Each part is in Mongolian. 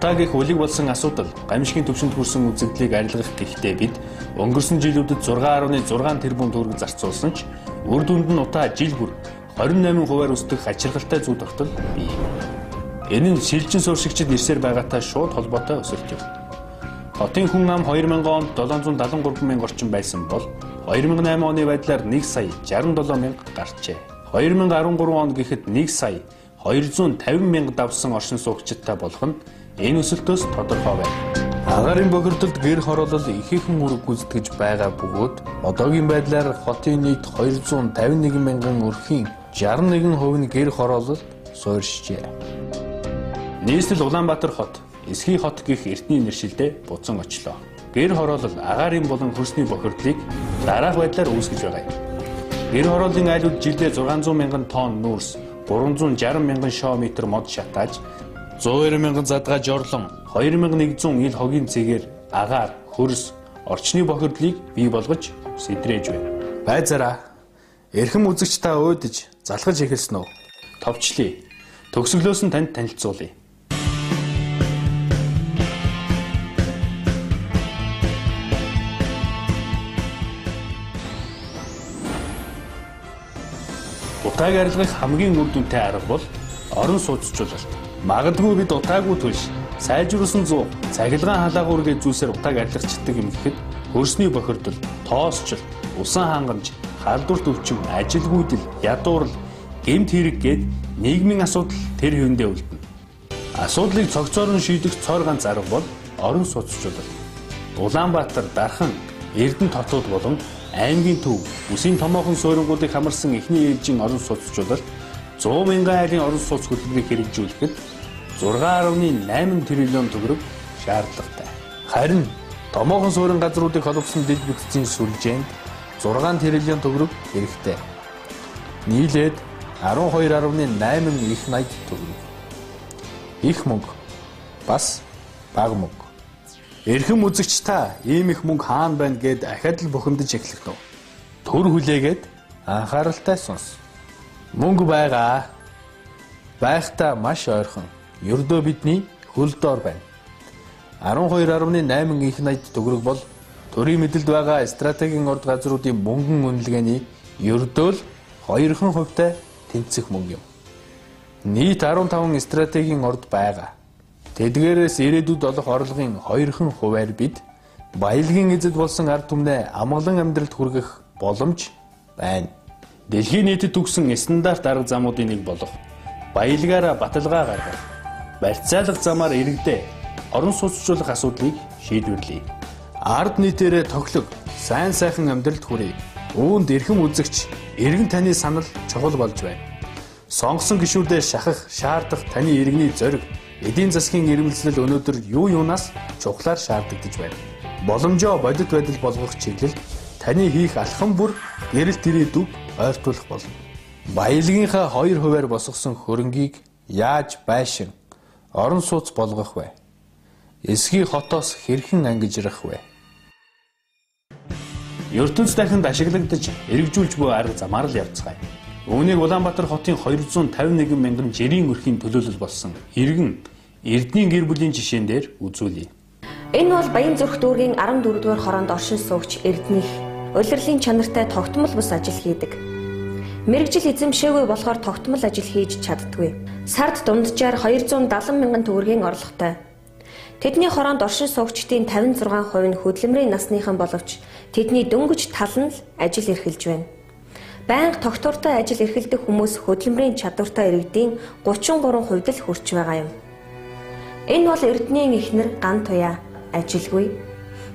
Утаагийн үлэг болсон асуудал гамшигын түвшинд хүрсэн үзэгдлийг арилгах гэхдээ бид өнгөрсөн жилүүдэд 6.6 тэрбум төгрөг зарцуулсан ч үр дүнд нь утаа жил бүр 28% өсдөх ачиргалтай зүй тогтол бий. Энэ нь шилжин суурьшигчид нэрсээр байгаатай шууд холбоотой өсөлт юм. Хотын хүн ам 2000 онд 773 мянга орчим байсан бол 2008 оны байдлаар 1 сая 67 мянга гарчээ. 2013 онд гэхэд 1 сая 250 мянга давсан оршин суугчидтай болох нь энэ өсөлтөөс тодорхой байна. Агарын бохирдолд гэр хороолол ихээхэн үүрэг гүйцэтгэж байгаа бөгөөд одоогийн байдлаар хотын нийт 251 мянган өрхийн 61% нь гэр хороолол суурьшжээ. Нийслэл Улаанбаатар хот, Эсхий хот гэх эртний нэршилдээ буцан очлоо. Гэр хороолол агарын болон хөрсний бохирдлыг дараах байдлаар үүсгэж байгаа юм. Гэр хорооллын айлууд жилдээ 600 мянган тонн нүүрс, 360 мянган шоо метр мод шатааж, 120 мянган задгаа жорлон, 2100 ил хогийн цэгээр агаар, хөрс, орчны бохирдлыг бий болгож сэдрээж байна. Байзаараа эрхэм үзэгч та өөдөж залхаж эхэлсэн үү? Товчлие. Төгсгөлөөс нь танд танилцуулъя. Утааг арилгах хамгийн үр дүнтэй арга бол орон сууцчлалт. Магадгүй бид утаагүй төлш сайжруулсан 100 цахилгаан халаагуур гэж зүйлсээр утааг арилгачдаг юм гэхэд хөрсний бохирдол, тоосчл, усан хангамж, халдварт өвчин, ажилгүйдэл, ядуурл, гэмт хэрэг гээд нийгмийн асуудал тэр хүндээ үлдэнэ. Асуудлыг цогцоор нь шийдэх цоор ганц арга бол орон сууцчлалт. Улаанбаатар, Дархан, Эрдэнэ хотууд болон аймгийн төв, үсийн томоохон суурингуудыг хамарсан эхний ээлжийн орон сууцчлалт 100 мянган айлын орон сууц хөтөлбөрийг хэрэгжүүлэхэд 6.8 триллион төгрөг шаардлагатай. Харин томоохон суурин газруудыг холбосон дэд бүтцийн сүлжээнд 6 триллион төгрөг хэрэгтэй. Нийлээд 12.8 их найд төгрөг. Их мөнгө бас бага мөнгө. Эрхэм үзэгч та ийм их мөнгө хаана байна гэд ахад л бухимдаж эхлэх нь. Төр хүлээгээд анхааралтай сонс. Мөнгө байгаа. Байхтаа маш ойрхон. Ердөө бидний хөл доор байна. 12.8 их найд төгрөг бол төрийн мэдэлд байгаа стратегийн орд газруудын мөнгөн үнэлгээний ердөө л 2% тэнцэх мөнгө юм. Нийт 15 стратегийн орд байгаа. Тэдгээрээс ирээдүйд олох орлогын 2% бид баялагын эзэд болсон ард түмнээ амгалан амьдралд хүргэх боломж байна. Дэлхийн нийтэд төгсөн стандарт арга замуудын нэг болох баялагаараа баталгаа гаргах, барьцаалах замаар иргэдээ орон сууцчлуулах асуудлыг шийдвэрлэе. Ард нийтээрээ тоглог, сайн сайхан амьдралд хүрээ. Үүнд эрхэм үзэгч, иргэн таны санал чухал болж байна. Сонгосон гишүүдээ шахах, шаардах таны иргэний зориг, эдийн засгийн ирмэлзэл өнөөдөр юу юунаас чухлаар шаардагдаж байна. Боломжоо бодит байдал болгох чиглэл таны хийх алхам бүр гэрэлт ирээдүг ойртуулах болно. Баялагынхаа 2%-аар босгосон хөрөнгийг яаж байшин орон сууц болгох вэ? Эсхий хотоос хэрхэн ангижрах вэ? ертөнц дахинд ашиглагдаж эргэжүүлж буй арга замаар л явцгаая. Үүнийг Улаанбаатар хотын 251 мянган жирийн өрхийн төлөөлөл болсон иргэн Эрдэнийн гэр бүлийн жишээн дээр үзүүлье. Энэ бол Баян зүрх дүүргийн 14-р хороонд оршин суугч Эрдэнийх улирлын чанартай тогтмол бус ажил хийдэг. Мэргэжил эзэмшээгүй болохоор тогтмол ажил хийж чаддаггүй. Сард дунджаар 270 мянган төгрөгийн орлоготой. Тэдний хороонд оршин суугчдын 56% нь хөдөлмөрийн насныхан боловч тэдний дөнгөж тал нь л ажил эрхэлж байна. Байнга тогтвортой ажил эрхэлдэг хүмүүс хөдөлмөрийн чадвартай иргэдийн 33% л хүрч байгаа юм. Энэ бол Эрдэнийн эхнэр Ган Туяа ажилгүй.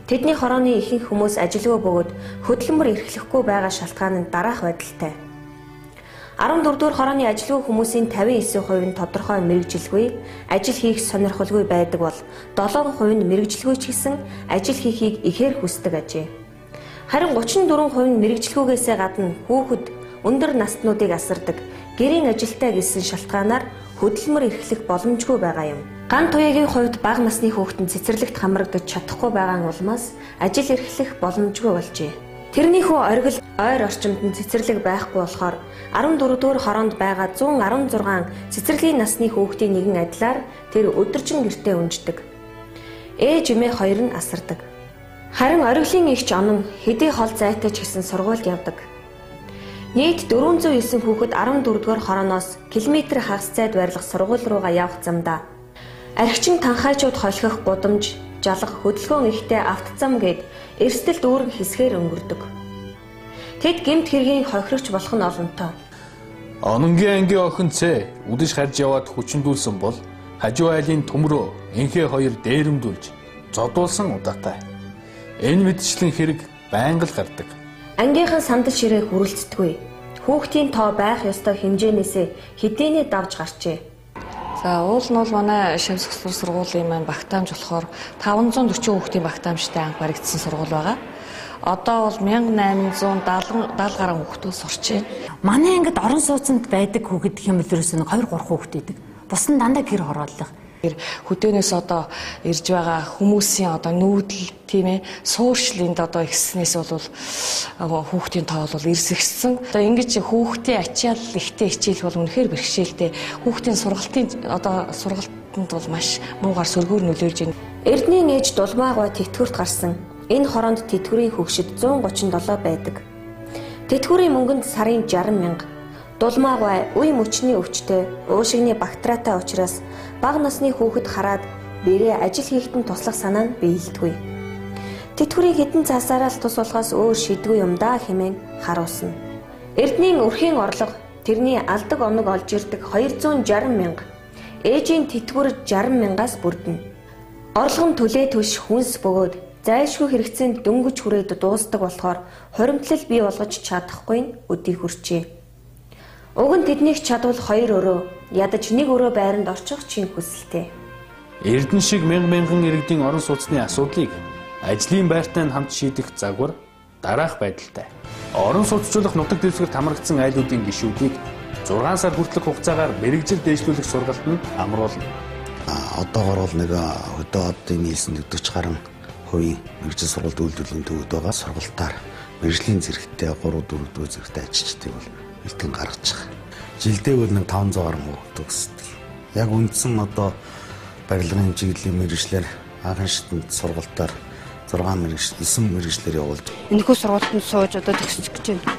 Тэдний хорооны ихэнх хүмүүс ажилгүй бөгөөд хөдөлмөр эрхлэхгүй байгаа шалтгаан нь дараах байдалтай. 14-р хорооны ажилгүй хүмүүсийн 59% нь тодорхой мэргэжилгүй, ажил хийх сонирхолгүй байдаг бол 7% нь мэргэжилгүй ч гэсэн ажил хийхийг ихээр хүсдэг ажээ. Харин 34% нь мэргэжилгүйгээсээ гадна хүүхэд, өндөр наснуудыг асардаг, гэрийн ажилтай гэсэн шалтгаанаар хөдөлмөр эрхлэх боломжгүй байгаа юм. Ган Туяагийн хувьд бага насны хүүхэд нь цэцэрлэгт хамрагдаж чадахгүй байгаа улмаас ажил эрхлэх боломжгүй болжээ. Тэрнийхүү оргил ойр орчимд нь цэцэрлэг байхгүй болохоор 14 дугаар хороонд байгаа 116 цэцэрлэгийн насны хүүхдийн нэгэн адилаар тэр өдөржин гэртээ унждаг. Ээж эмээ хоёр нь асардаг. Харин ориглын эгч онон хэдий хол зайтай ч гэсэн сургуульд явдаг. Нийт 409 хүүхэд 14 дугаар хорооноос километр хагас зайд байрлах сургууль руугаа явах замдаа архичин танхаачууд холхих гудамж, жалах, хөдөлгөөн ихтэй автозам гээд эрсдэл дүүрэг хэсгээр өнгөрдөг. Тэд гэмт хэргийн хохирогч болох нь олонтоо. Ононгийн ангийн охин Цэ үдэш харж яваад хүчндүүлсэн бол хажуу айлын төмрөө энхээ хоёр дээрэмдүүлж зодуулсан удаатай. Энэ мэдчлэн хэрэг байнга л гардаг. Ангийнхан сандал ширээ хүрэлцдэггүй. Хүүхдийн тоо байх ёстой хэмжээнээсээ хэдийнэ давж гарчээ. За уул нь бол манай Шамсгсур сургуулийн маань багтаамж болохоор 540 хүүхдийн багтаамжтай анх баригдсан сургууль байгаа. Одоо бол 1870 гаруй хүүхдүүд сурч байна. Манай ангид орон сууцнд байдаг хүүхэд гэх юм бол ерөөсөө 2-3 хүүхэд идэг. Бус нь дандаа гэр хорооллох. Хөдөөнөөс одоо ирж байгаа хүмүүсийн одоо нүүдэл тийм ээ суурьшлийн одоо ихснээс бол хүүхдийн тоо бол эрсэгсэн. Одоо ингэж хүүхдийн ачаал ихтэй хичээл бол үнэхээр бэрхшээлтэй. Хүүхдийн сургалтанд бол маш муугар сөргөөр нөлөөлж байна. Эрдэнийн ээж Дулмаагаа тэтгэврт гарсан. Энэ хороонд тэтгэврийн хөгшөд 137 байдаг. Тэтгэврийн мөнгөнд сарын 60 мянга. Дулмаагаа үе мөчний өвчтөй, уушигны бактериатай учраас бага насны хүүхэд хараад бэрээ ажил хийхэд туслах санаа нь биелдэггүй. Тэтгэврийн хэдэн цаасаараа л тус болохоос өөр шийдгүй юм даа хэмээн харуулсан. Эрдэнийн өрхийн орлого тэрний алдаг оног олж ирдэг 260 мянга. Ээжийн тэтгэвэр 60 мянгаас бүрдэнэ. Орлого нь төлөө түш хүнс бөгөөд зайлшгүй хэрэгцээнд дөнгөж хүрээд дуустдаг болохоор хуримтлал бий болгож чадахгүй нь өдий хүрчээ. Уг нь тэднийг чадвал 2 өрөө ядаж 1 өрөө байранд орчих чинь хүсэлтэй. Эрдэнэ шиг мянган иргэдийн орон сууцны асуудлыг ажлын байртай хамт шийдэх загвар дараах байдалтай. Орон сууцчлах нутаг дэвсгэрт хамрагдсан айлуудын гишүүдийг 6 сар хүртэлх хугацаагаар мэрэгжил дэвшлүүлэх сургалтанд амруулна. Одоогоор бол нэг хөдөө одын нийлсэн 40 гаруй хувийн мэрэгжил сургалт үйлдвэрлэлийн төвөд байгаа сургалтаар мэрэгжлийн зэрэгтэй 3-4 зэрэгтэй ажилчдыг бол бэлтгэн гаргаж байгаа. Жилдээ бол нэг 500 гаруй хүүхэд төгсдөг. Яг үндсэн одоо барилгын чиглэлийн мэрэгчлэр анхан шатнд сургалтаар 9 мэрэгчлэр явуулж. Энэхүү сургалтанд сууж одоо төгсөж гэж байна.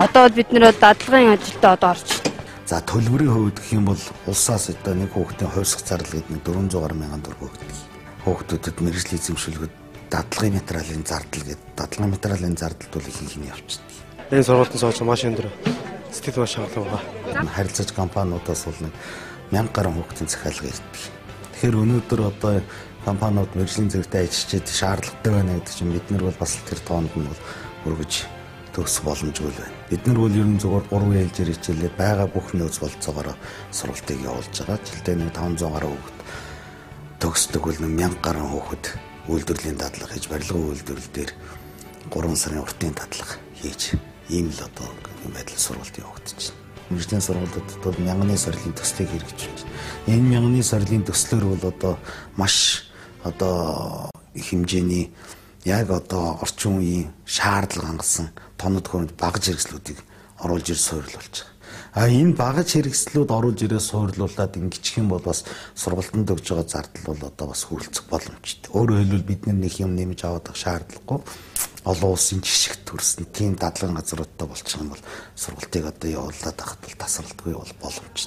Одоо бид нэр дадлагын ажилдаа одоо орж байна. За төлбөрийн хувьд гэх юм бол улсаас одоо нэг хүүхдийн хувьсах зардал гэдэг нь 400 гаруй мянган төгрөг өгдөг. Хүүхдүүдэд мэрэгжлийн эзэмшүүлэхэд дадлагын материалын зардал гэдэг дадлагын материалын зардалд бол ихэнх нь явчихдаг. Энэ сургалтын сууж маш өндөр. Сэтгэл маш хангалуун байгаа. Харилцаж компаниудаас бол 1000 гаруй хүүхдийн захиалга ирдэг. Тэгэхээр өнөөдөр одоо компаниуд мэрэгжлийн зэрэгтэй ажиллаж шаардлагатай байна гэдэг чинь бид нар бол бас тэр тоонд нь бол өргөж төгсөх боломжгүй байна. Бид нар бол ерөн зөвхөн 3 ээлжээр хичээлээ байгаа бүх нөөц болцоогоор сургалтыг явуулж байгаа. Жилдээ 500 гаруй хүүхэд төгсдөг бол 1000 гаруй хүүхэд үйлдвэрлэлийн дадлага хийж барилгын үйлдвэрлэл дээр 3 сарын уртын дадлага хийж ийм л одоо байдлаар сургалт явагдаж байна. Мэргэжлийн сургалтад бол мянганы сорилын төслийг хэрэгжүүлж байна. Энэ мянганы сорилын төслөөр бол одоо маш одоо их хэмжээний яг одоо орчин үеийн шаардлага хангасан тоног хөрөнд багаж хэрэгслүүдийг оруулж ир суйрлуулж байгаа. Энэ багаж хэрэгслүүд оруулж ирээ суйрлуулад ингэчих юм бол бас сургалтанд өгж байгаа зардал бол одоо бас хүрэлцэх боломжтой. Өөрөөр хэлбэл бид нэг юм нэмж авах шаардлагагүй олон улсын жишгт төрсөн тийм дадлагын газруудтай болчих юм бол сургалтыг одоо явуулаад авах бол тасралтгүй бол боломжтой.